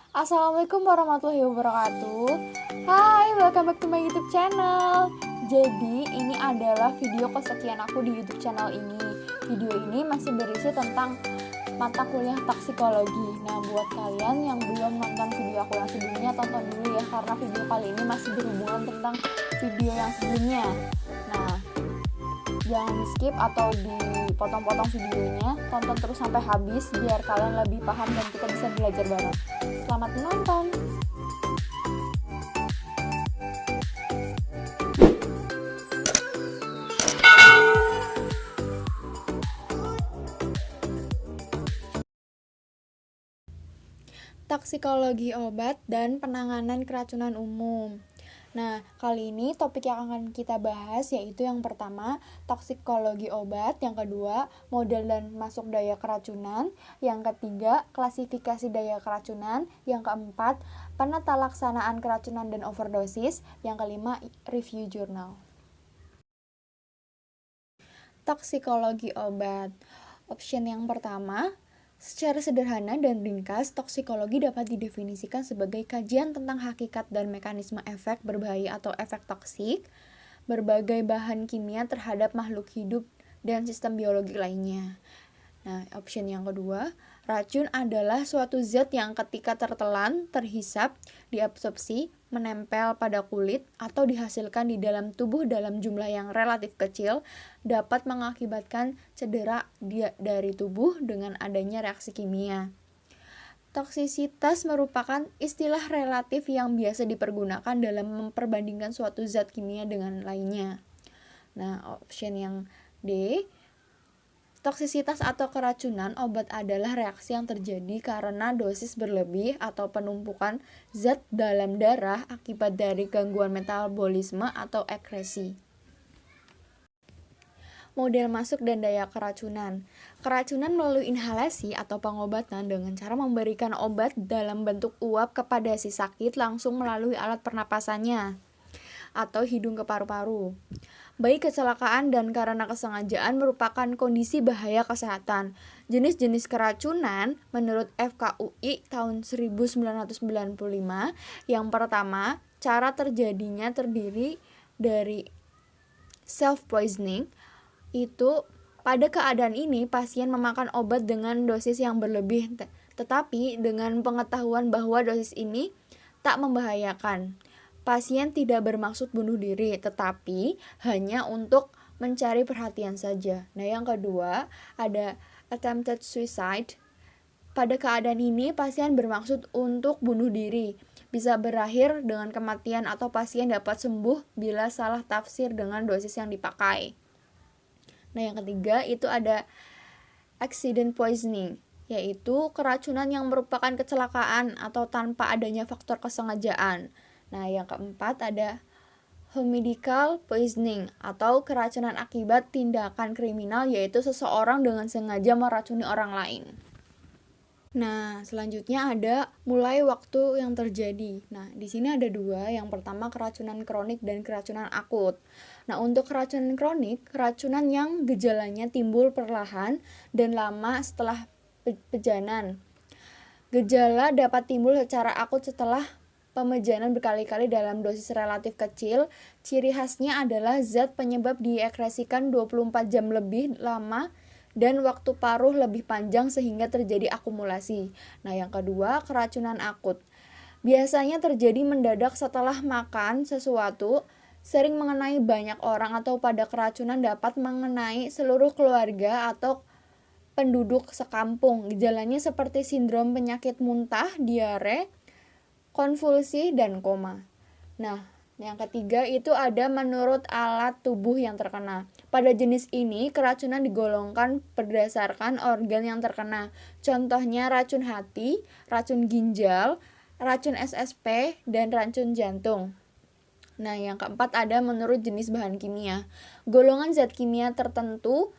Assalamualaikum warahmatullahi wabarakatuh. Hai, welcome back to my YouTube channel. Jadi, ini adalah video kesekian aku di YouTube channel ini. Video ini masih berisi tentang mata kuliah toksikologi. Nah, buat kalian yang belum nonton video aku yang sebelumnya, tonton dulu ya, karena video kali ini masih berhubungan tentang video yang sebelumnya. Nah, jangan di skip atau dipotong-potong videonya, tonton terus sampai habis biar kalian lebih paham dan kita bisa belajar bareng. Selamat menonton. Toksikologi obat dan penanganan keracunan umum. Nah, kali ini topik yang akan kita bahas yaitu yang pertama, toksikologi obat, yang kedua, model dan masuk daya keracunan, yang ketiga, klasifikasi daya keracunan, yang keempat, penata laksanaan keracunan dan overdosis, yang kelima, review jurnal. Toksikologi obat. Option yang pertama, secara sederhana dan ringkas, toksikologi dapat didefinisikan sebagai kajian tentang hakikat dan mekanisme efek berbahaya atau efek toksik berbagai bahan kimia terhadap makhluk hidup dan sistem biologi lainnya. Nah, option yang kedua, racun adalah suatu zat yang ketika tertelan, terhisap, diabsorpsi, menempel pada kulit, atau dihasilkan di dalam tubuh dalam jumlah yang relatif kecil, dapat mengakibatkan cedera dari tubuh dengan adanya reaksi kimia. Toksisitas merupakan istilah relatif yang biasa dipergunakan dalam memperbandingkan suatu zat kimia dengan lainnya. Nah, option yang D, toksisitas atau keracunan obat adalah reaksi yang terjadi karena dosis berlebih atau penumpukan zat dalam darah akibat dari gangguan metabolisme atau ekresi. Model masuk dan daya keracunan. Keracunan melalui inhalasi atau pengobatan dengan cara memberikan obat dalam bentuk uap kepada si sakit langsung melalui alat pernapasannya atau hidung ke paru-paru. Baik kecelakaan dan karena kesengajaan merupakan kondisi bahaya kesehatan. Jenis-jenis keracunan menurut FKUI tahun 1995, yang pertama, cara terjadinya terdiri dari self-poisoning. Itu pada keadaan ini pasien memakan obat dengan dosis yang berlebih, tetapi dengan pengetahuan bahwa dosis ini tak membahayakan. Pasien tidak bermaksud bunuh diri, tetapi hanya untuk mencari perhatian saja. Nah, yang kedua, ada attempted suicide. Pada keadaan ini, pasien bermaksud untuk bunuh diri. Bisa berakhir dengan kematian atau pasien dapat sembuh bila salah tafsir dengan dosis yang dipakai. Nah, yang ketiga, itu ada accident poisoning, yaitu keracunan yang merupakan kecelakaan atau tanpa adanya faktor kesengajaan. Nah, yang keempat ada homicidical poisoning atau keracunan akibat tindakan kriminal, yaitu seseorang dengan sengaja meracuni orang lain. Nah, selanjutnya ada mulai waktu yang terjadi. Nah, di sini ada dua. Yang pertama keracunan kronik dan keracunan akut. Nah, untuk keracunan kronik, keracunan yang gejalanya timbul perlahan dan lama setelah pejanan. Gejala dapat timbul secara akut setelah pemejanan berkali-kali dalam dosis relatif kecil. Ciri khasnya adalah zat penyebab diekskresikan 24 jam lebih lama dan waktu paruh lebih panjang sehingga terjadi akumulasi. Nah, yang kedua, keracunan akut. Biasanya terjadi mendadak setelah makan sesuatu, sering mengenai banyak orang atau pada keracunan dapat mengenai seluruh keluarga atau penduduk sekampung. Gejalanya seperti sindrom penyakit muntah, diare, konvulsi, dan koma. Nah, yang ketiga itu ada menurut alat tubuh yang terkena. Pada jenis ini, keracunan digolongkan berdasarkan organ yang terkena. Contohnya racun hati, racun ginjal, racun SSP, dan racun jantung. Nah, yang keempat ada menurut jenis bahan kimia. Golongan zat kimia tertentu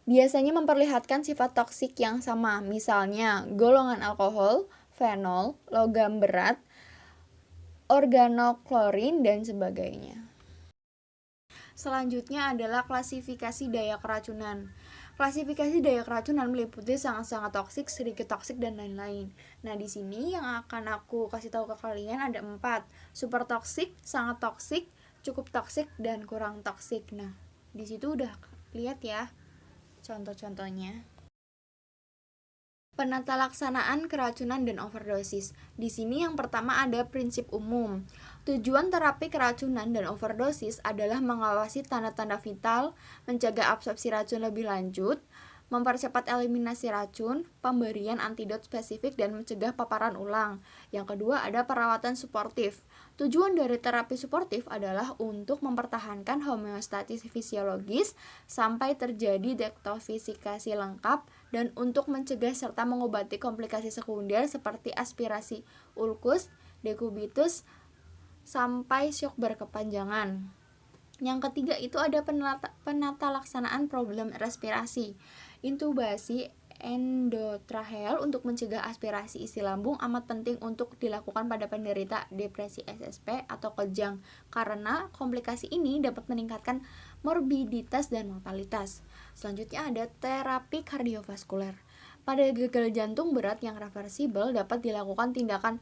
biasanya memperlihatkan sifat toksik yang sama, misalnya golongan alkohol, fenol, logam berat, organoklorin, dan sebagainya. Selanjutnya adalah klasifikasi daya keracunan. Klasifikasi daya keracunan meliputi sangat-sangat toksik, sedikit toksik, dan lain-lain. Nah, di sini yang akan aku kasih tahu ke kalian ada 4. Super toksik, sangat toksik, cukup toksik, dan kurang toksik. Nah, di situ udah lihat ya contoh-contohnya. Penata laksanaan keracunan dan overdosis. Di sini yang pertama ada prinsip umum. Tujuan terapi keracunan dan overdosis adalah mengawasi tanda-tanda vital, mencegah absorpsi racun lebih lanjut, mempercepat eliminasi racun, pemberian antidot spesifik, dan mencegah paparan ulang. Yang kedua ada perawatan suportif. Tujuan dari terapi suportif adalah untuk mempertahankan homeostatis fisiologis sampai terjadi detoksifikasi lengkap dan untuk mencegah serta mengobati komplikasi sekunder seperti aspirasi ulkus, dekubitus, sampai syok berkepanjangan. Yang ketiga itu ada penata laksanaan problem respirasi. Intubasi endotracheal untuk mencegah aspirasi isi lambung amat penting untuk dilakukan pada penderita depresi SSP atau kejang karena komplikasi ini dapat meningkatkan morbiditas dan mortalitas. Selanjutnya ada terapi kardiovaskuler. Pada gagal jantung berat yang reversibel dapat dilakukan tindakan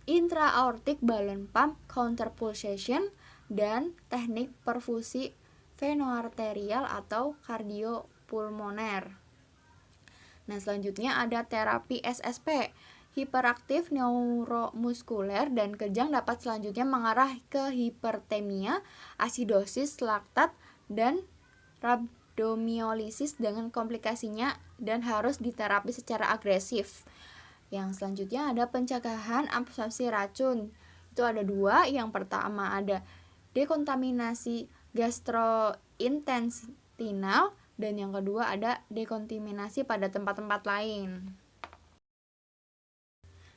intra-aortic balloon pump counterpulsation dan teknik perfusi venoarterial atau kardiopulmoner. Nah, selanjutnya ada terapi SSP. Hiperaktif neuromuskuler dan kejang dapat selanjutnya mengarah ke hipertemia, asidosis laktat, dan rhabdomyolysis dengan komplikasinya dan harus diterapi secara agresif. Yang selanjutnya ada pencegahan absorpsi racun. Itu ada 2. Yang pertama ada dekontaminasi gastrointestinal dan yang kedua ada dekontaminasi pada tempat-tempat lain.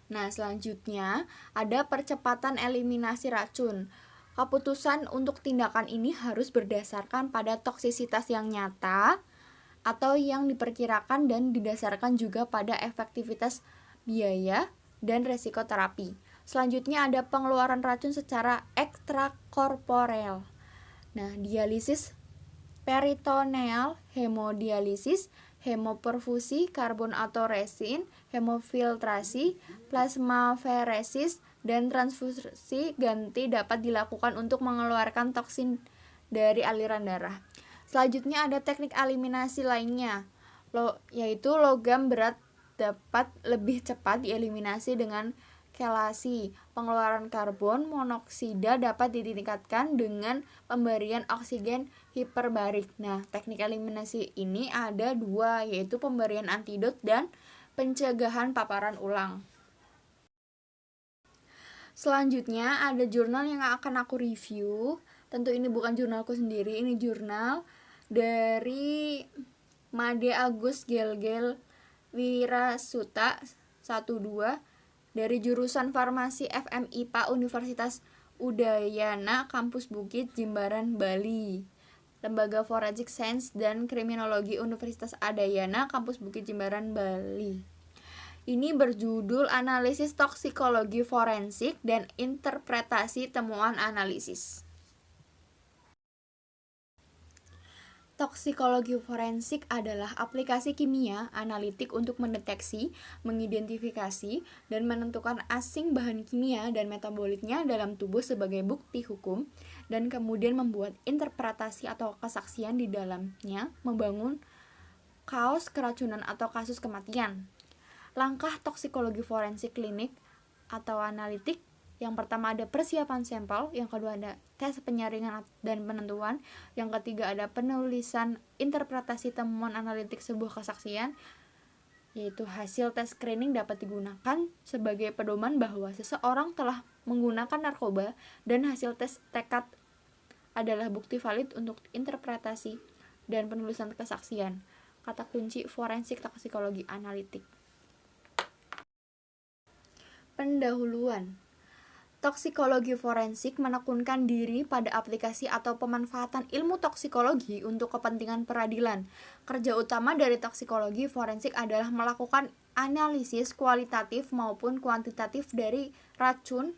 Nah, selanjutnya ada percepatan eliminasi racun. Keputusan untuk tindakan ini harus berdasarkan pada toksisitas yang nyata atau yang diperkirakan dan didasarkan juga pada efektivitas biaya dan resiko terapi. Selanjutnya ada pengeluaran racun secara ekstrakorporeal. Nah, dialisis peritoneal, hemodialisis, hemoperfusi, karbon atau resin, hemofiltrasi, plasmaferesis, dan transfusi ganti dapat dilakukan untuk mengeluarkan toksin dari aliran darah. Selanjutnya ada teknik eliminasi lainnya, yaitu logam berat dapat lebih cepat dieliminasi dengan kelasi. Pengeluaran karbon monoksida dapat ditingkatkan dengan pemberian oksigen hiperbarik. Nah, teknik eliminasi ini ada 2, yaitu pemberian antidot dan pencegahan paparan ulang. Selanjutnya ada jurnal yang akan aku review. Tentu ini bukan jurnalku sendiri, ini jurnal dari Made Agus Gelgel Wirasuta 12 dari jurusan Farmasi FMIPA Universitas Udayana Kampus Bukit Jimbaran, Bali. Lembaga Forensic Science dan Kriminologi Universitas Adayana Kampus Bukit Jimbaran, Bali. Ini berjudul Analisis Toksikologi Forensik dan Interpretasi Temuan Analisis. Toksikologi forensik adalah aplikasi kimia analitik untuk mendeteksi, mengidentifikasi, dan menentukan asing bahan kimia dan metabolitnya dalam tubuh sebagai bukti hukum, dan kemudian membuat interpretasi atau kesaksian di dalamnya membangun kaos keracunan atau kasus kematian. Langkah toksikologi forensik klinik atau analitik. Yang pertama ada persiapan sampel, yang kedua ada tes penyaringan dan penentuan, yang ketiga ada penulisan interpretasi temuan analitik sebuah kesaksian, yaitu hasil tes screening dapat digunakan sebagai pedoman bahwa seseorang telah menggunakan narkoba dan hasil tes tekad adalah bukti valid untuk interpretasi dan penulisan kesaksian. Kata kunci forensik toksikologi analitik. Pendahuluan. Toksikologi forensik menekunkan diri pada aplikasi atau pemanfaatan ilmu toksikologi untuk kepentingan peradilan. Kerja utama dari toksikologi forensik adalah melakukan analisis kualitatif maupun kuantitatif dari racun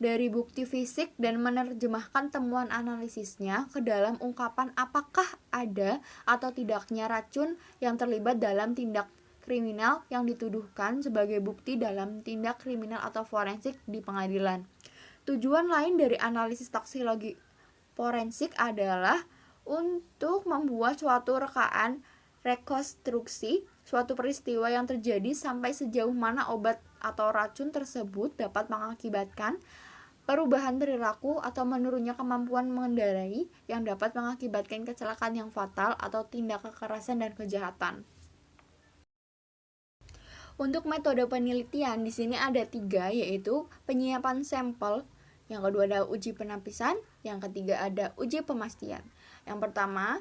dari bukti fisik dan menerjemahkan temuan analisisnya ke dalam ungkapan apakah ada atau tidaknya racun yang terlibat dalam tindak kriminal yang dituduhkan sebagai bukti dalam tindak kriminal atau forensik di pengadilan. Tujuan lain dari analisis toksikologi forensik adalah untuk membuat suatu rekaan rekonstruksi suatu peristiwa yang terjadi sampai sejauh mana obat atau racun tersebut dapat mengakibatkan perubahan perilaku atau menurunnya kemampuan mengendarai yang dapat mengakibatkan kecelakaan yang fatal atau tindak kekerasan dan kejahatan. Untuk metode penelitian di sini ada 3, yaitu penyiapan sampel, yang kedua ada uji penapisan, yang ketiga ada uji pemastian. Yang pertama,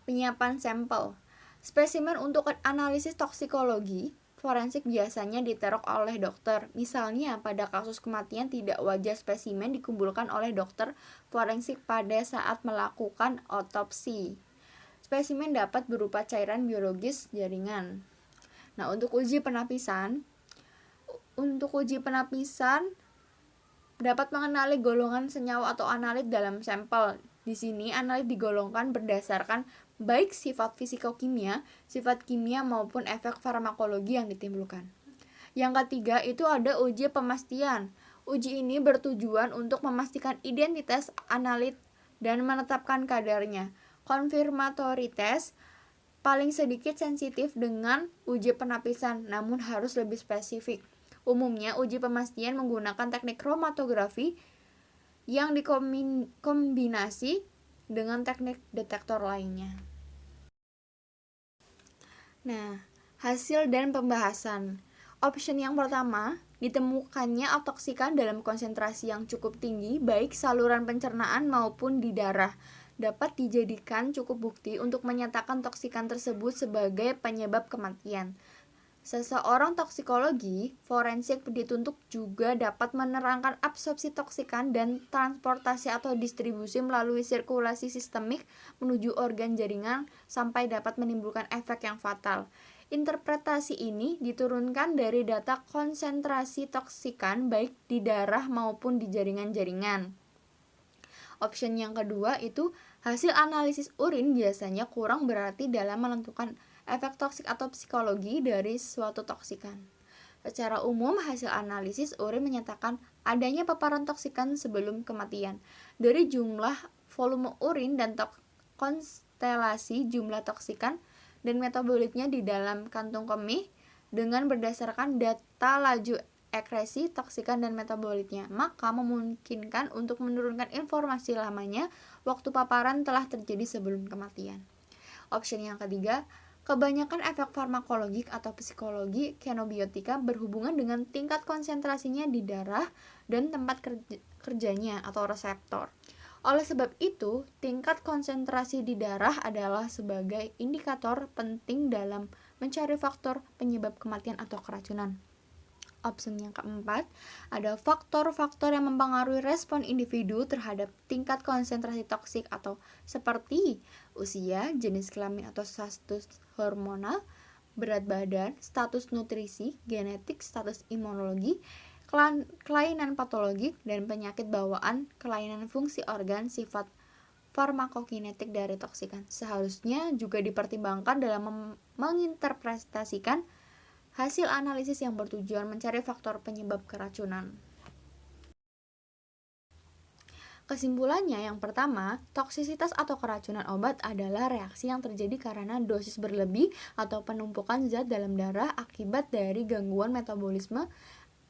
penyiapan sampel. Spesimen untuk analisis toksikologi forensik biasanya ditaruh oleh dokter. Misalnya, pada kasus kematian tidak wajar spesimen dikumpulkan oleh dokter forensik pada saat melakukan otopsi. Spesimen dapat berupa cairan biologis jaringan. Nah, untuk uji penapisan dapat mengenali golongan senyawa atau analit dalam sampel. Di sini analit digolongkan berdasarkan baik sifat fisikokimia, sifat kimia maupun efek farmakologi yang ditimbulkan. Yang ketiga itu ada uji pemastian. Uji ini bertujuan untuk memastikan identitas analit dan menetapkan kadarnya. Confirmatory test paling sedikit sensitif dengan uji penapisan, namun harus lebih spesifik. Umumnya uji pemastian menggunakan teknik kromatografi yang dikombinasi dengan teknik detektor lainnya. Nah, hasil dan pembahasan. Option yang pertama, ditemukannya oksigen dalam konsentrasi yang cukup tinggi baik saluran pencernaan maupun di darah. Dapat dijadikan cukup bukti untuk menyatakan toksikan tersebut sebagai penyebab kematian. Seseorang toksikologi forensik dituntut juga dapat menerangkan absorpsi toksikan dan transportasi atau distribusi melalui sirkulasi sistemik menuju organ jaringan sampai dapat menimbulkan efek yang fatal. Interpretasi ini diturunkan dari data konsentrasi toksikan baik di darah maupun di jaringan-jaringan. Option yang kedua itu hasil analisis urin biasanya kurang berarti dalam menentukan efek toksik atau psikologi dari suatu toksikan. Secara umum, hasil analisis urin menyatakan adanya paparan toksikan sebelum kematian. Dari jumlah volume urin dan konstelasi jumlah toksikan dan metabolitnya di dalam kantung kemih dengan berdasarkan data laju ekresi, toksikan, dan metabolitnya, maka memungkinkan untuk menurunkan informasi lamanya waktu paparan telah terjadi sebelum kematian. Option yang ketiga, kebanyakan efek farmakologik atau psikologi kenobiotika berhubungan dengan tingkat konsentrasinya di darah dan tempat kerjanya atau reseptor. Oleh sebab itu, tingkat konsentrasi di darah adalah sebagai indikator penting dalam mencari faktor penyebab kematian atau keracunan. Opsi yang keempat, ada faktor-faktor yang mempengaruhi respon individu terhadap tingkat konsentrasi toksik atau seperti usia, jenis kelamin atau status hormonal, berat badan, status nutrisi, genetik, status imunologi, kelainan patologik, dan penyakit bawaan, kelainan fungsi organ, sifat farmakokinetik dari toksikan. Seharusnya juga dipertimbangkan dalam menginterpretasikan hasil analisis yang bertujuan mencari faktor penyebab keracunan. Kesimpulannya, yang pertama, toksisitas atau keracunan obat adalah reaksi yang terjadi karena dosis berlebih atau penumpukan zat dalam darah akibat dari gangguan metabolisme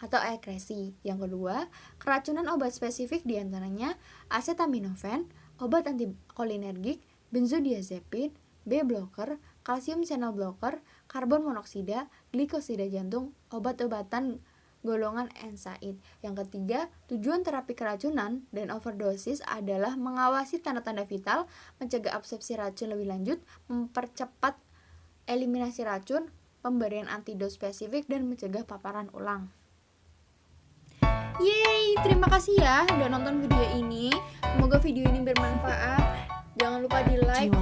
atau ekresi. Yang kedua, keracunan obat spesifik diantaranya acetaminophen, obat antikolinergik, benzodiazepin, B-blocker, kalsium channel blocker, karbon monoksida, glikosida jantung, obat-obatan golongan NSAID. Yang ketiga, tujuan terapi keracunan dan overdosis adalah mengawasi tanda-tanda vital, mencegah absorpsi racun lebih lanjut, mempercepat eliminasi racun, pemberian antidot spesifik, dan mencegah paparan ulang. Yeay, terima kasih ya udah nonton video ini. Semoga video ini bermanfaat. Jangan lupa di like,